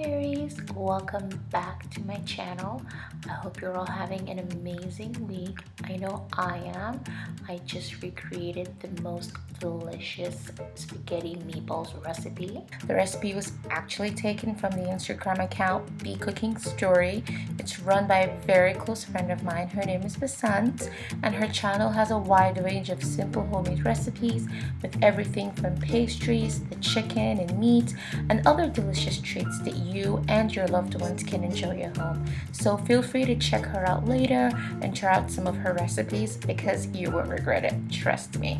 fairies, welcome back to my channel. I hope you're all having an amazing week. I know I am. I just recreated the most delicious spaghetti meatballs recipe. The recipe was actually taken from the Instagram account Be Cooking Story. It's run by a very close friend of mine. Her name is Basant, and her channel has a wide range of simple homemade recipes with everything from pastries, the chicken and meat, and other delicious treats that you and your loved ones can enjoy at home. So feel free to check her out later and try out some of her recipes because you won't regret it, trust me.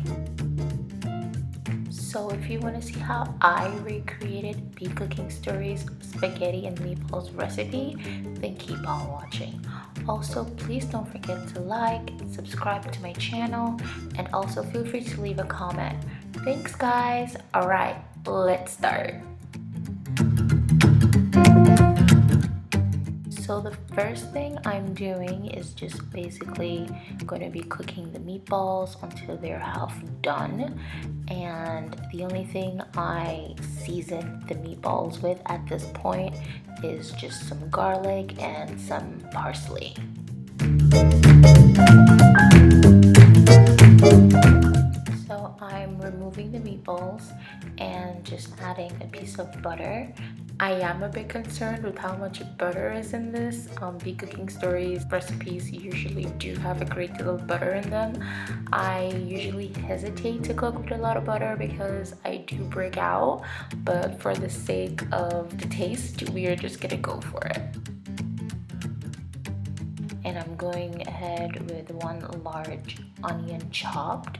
So if you want to see how I recreated Be Cooking Story's spaghetti and meatballs recipe, then keep on watching. Also, please don't forget to like, subscribe to my channel, and also feel free to leave a comment. Thanks guys. Alright, let's start. So the first thing I'm doing is just basically going to be cooking the meatballs until they're half done. And the only thing I season the meatballs with at this point is just some garlic and some parsley. So I'm removing the meatballs and just adding a piece of butter. I am a bit concerned with how much butter is in this. Be Cooking Stories recipes usually do have a great deal of butter in them. I usually hesitate to cook with a lot of butter because I do break out, but for the sake of the taste, we are just gonna go for it. And I'm going ahead with one large onion chopped,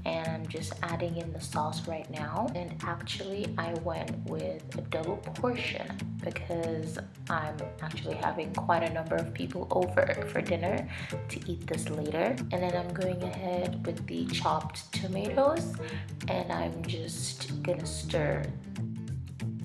and I'm just adding in the sauce right now. And actually I went with a double portion because I'm actually having quite a number of people over for dinner to eat this later. And then I'm going ahead with the chopped tomatoes and I'm just gonna stir.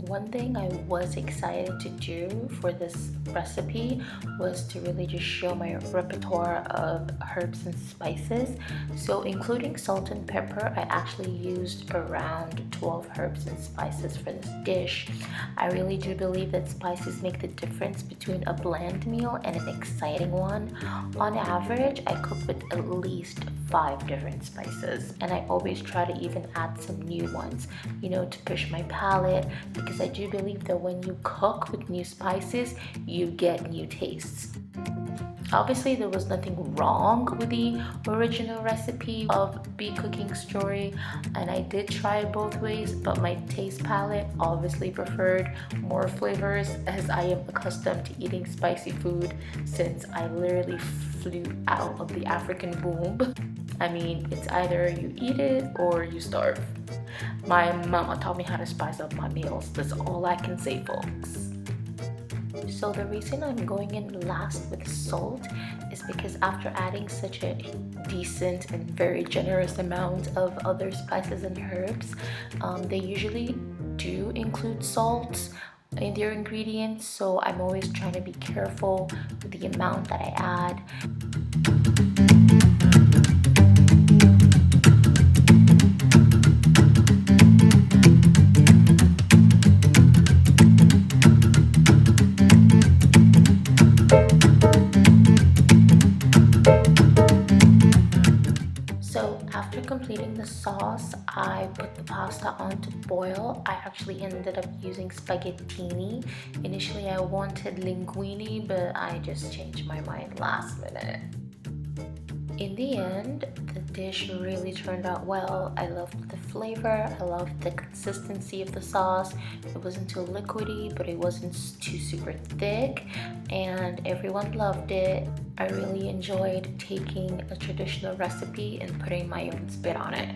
One thing I was excited to do for this recipe was to really just show my repertoire of herbs and spices. So including salt and pepper, I actually used around 12 herbs and spices for this dish. I really do believe that spices make the difference between a bland meal and an exciting one. On average, I cook with at least 5 different spices, and I always try to even add some new ones, you know, to push my palate, because I do believe that when you cook with new spices, you get new tastes. Obviously, there was nothing wrong with the original recipe of Be Cooking Story, and I did try it both ways, but my taste palette obviously preferred more flavors as I am accustomed to eating spicy food since I literally flew out of the African womb. I mean, it's either you eat it or you starve. My mama taught me how to spice up my meals. That's all I can say, folks. So the reason I'm going in last with salt is because after adding such a decent and very generous amount of other spices and herbs, they usually do include salt in their ingredients. So I'm always trying to be careful with the amount that I add. After completing the sauce, I put the pasta on to boil. I actually ended up using spaghettini. Initially I wanted linguine, but I just changed my mind last minute. In the end, the dish really turned out well. I loved the flavor, I loved the consistency of the sauce. It wasn't too liquidy, but it wasn't too super thick, and everyone loved it. I really enjoyed taking a traditional recipe and putting my own spin on it.